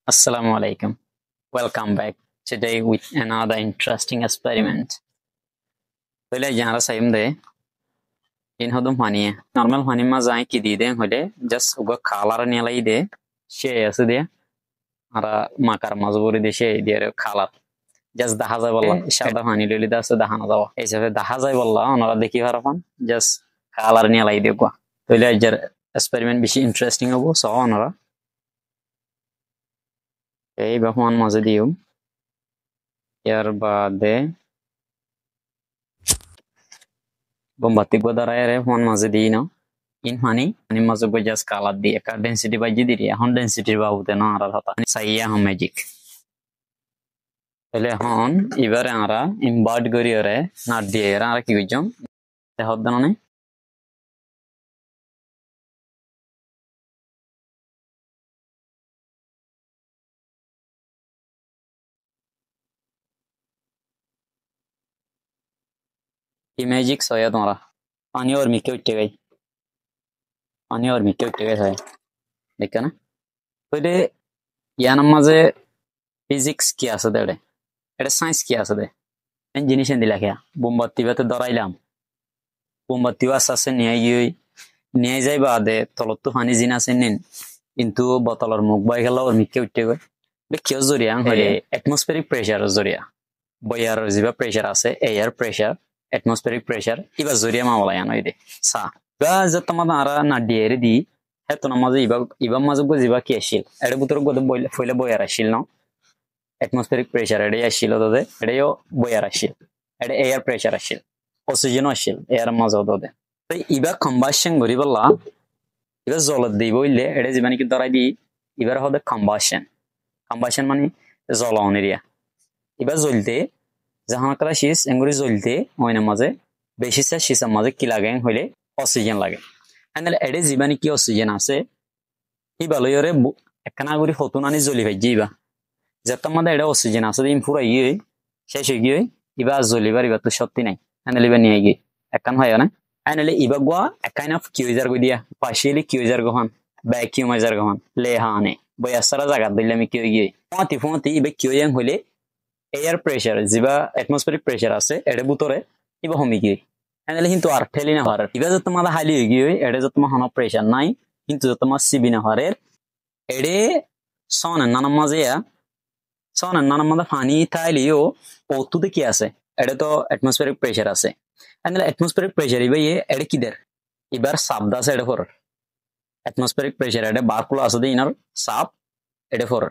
Assalamu alaikum. Welcome back today with another interesting experiment. Today jara sayum de in hodum hani normal hani ma zai ki di den hode just uga color ni lai de she asu de ara makar mazburi de she de color just daha jay bolla সাদা hani lili da আছে দাহানো যাওয়া এই হিসাবে দেখা যায় বললা ওনারা দেখি পারফান just color ni lai de গো today jar experiment বেশি interesting হবো সো ওনারা এই বাহমান মাঝে দিও এর বাদে bombati godara ere hon maze di no in hani ani maze go just color di ka density ba ji di hon density ba ute no ara hata saiya hon magic ele hon ibare ara invert gori ore na di era ara ki gojom te hodda ne की magic सोया तुम्हारा पानी और मिक्के उठे गई पानी और मिक्के उठे गए है देखा ना पहले या नमाज़े फिजिक्स किया सदे एडे साइंस किया सदे एन जिनिस दिला क्या बोम्बाती बाते दराइलाम बोम्बाती वासासे নিয়ে যাইবা দে তলত পানি জিনা সেনেন কিন্তু বোতলের মুখ বাই গেল আর মিক্কে উঠে গই কিয় জরিয়া হয় অ্যাটমসফেরিক প্রেসার জরিয়া বয়ার জিবা প্রেসার আছে air pressure atmospheric pressure iba zoria ma wala yana ide sa ga zatama ara na diere di heto na maze iba maze go ziba ki ashil ede butor go foile boyara ashil no atmospheric pressure ede ashil dode ede yo boyara ashil ede air pressure ashil oxygen ashil air maze dode tai iba combustion gori balla iba jolad dei boile ede jibani ki darai di ibar hode combustion mani jolon area iba jolte जहाँ कला शीश एंगुरी जोलते होने मजे basis से शीशा मजे की लागे होले ऑक्सीजन लागे एंडल एडे जीवानी की ऑक्सीजन आसे ही बालोयरे एकना गुरी होतुनानी जोली भाई जीवा जब मदे एडे ऑक्सीजन आसे दिन पूरा ये शेष हो गई इबा जोली बार इबा तो शक्ति नहीं एंडल इबा नहीं आएगी एकन है ना एंडल इबा गुआ एक काइंड ऑफ क्यूजर को दिया पार्शियली क्यूजर को हम वैक्यूमाइजर को हम ले हाने बोया सारा जगह दिल्ली में क्यों गई फोंती इबा क्यूजन होले air pressure jiba atmospheric pressure আছে এডে বুতরে ইবা হমি গই এনলে কিন্তু আর ঠেলি না হারে ইবা যত মাদা হালি হই গই এডে যত মা হন প্রেসার নাই কিন্তু যত মা সিবি না হারে এডে সন নানা মাদা পানি তাইলিও ওতুতে কি আছে এডে তো atmospheric pressure আছে এনলে atmospheric pressure ইবা এডে কি দের ইবার সাবদা আছে এডে ফর atmospheric pressure এডে বারকুলো আছে দে ইনার সাব এডে ফর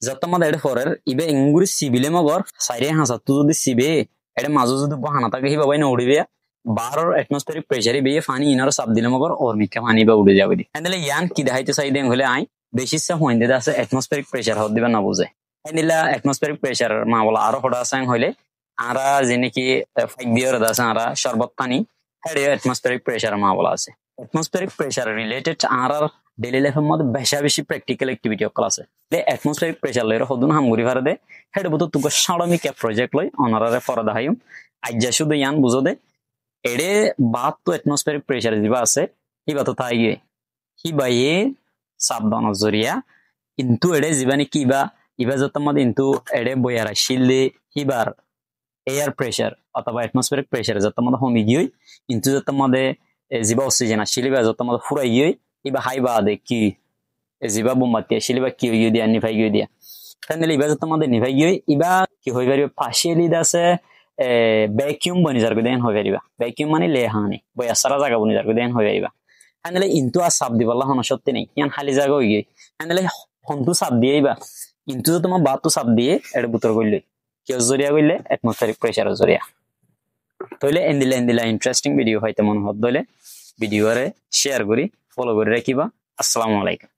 जत्तमादा एडे फॉरर इबे इंगुरी सिबिले मगर साइरे हासा तू जदि सिबे एडे माजो जदि बहाना ताके हि बाबाई न उड़िबे बाहर एटमॉस्फेरिक प्रेशर इबे फानी इनर सब दिले मगर और मिक्का फानी बा उड़े जाबे एंदले यान की दाइते साइदे होले आई बेसिस से होइंदे दासे एटमॉस्फेरिक प्रेशर हद दिबा ना बुझे एनिला एटमॉस्फेरिक प्रेशर मा बोला आरो होडा सांग होले आरा जेने की फाइक दियर दासे आरा शरबत पानी हेडे एटमॉस्फेरिक प्रेशर मा बोला আছে एटमॉस्फेरिक प्रेशर रिलेटेड आरा डेली लाइफ मध्य बेशा बेशी प्रैक्टिकल एक्टिविटी क्लास ले एटमॉस्फेरिक प्रेशर लेर हदुन हम गुरी फारे दे हेड बुतो तुको साडमी के प्रोजेक्ट लय अनरारे फरदा हायम आज्जा शुद्ध यान बुझो दे एडे बात तो एटमॉस्फेरिक प्रेशर जिबा আছে हि बात थाई गे हि बाये साबधान जरिया किंतु एडे जिबानी किबा इबा जतमद किंतु एडे बोयारा शिल्ले हिबार एयर प्रेशर अथवा एटमॉस्फेरिक प्रेशर जतमद होमी गिय किंतु जतमदे जिबा oxygen शिलिबा जतमद फुराई गिय iba haiba de ki eziba bombati shiliba ki yudi ani fai yudi tanele iba tamade ni fai yui iba ki hoi bari partially dase vacuum bani jar ko den hoi bari vacuum mane le hani boya sara jaga bani jar ko den hoi bari tanele into a sab di balla hono shotti nei yan hali jaga hoi gai tanele hondu sab diye iba into toma batu sab diye ed butor golle ki zoriya golle atmospheric pressure zoriya toile endila interesting video hoite mon hoddole video re share gori follow করে রাখিবা আসসালামু আলাইকুম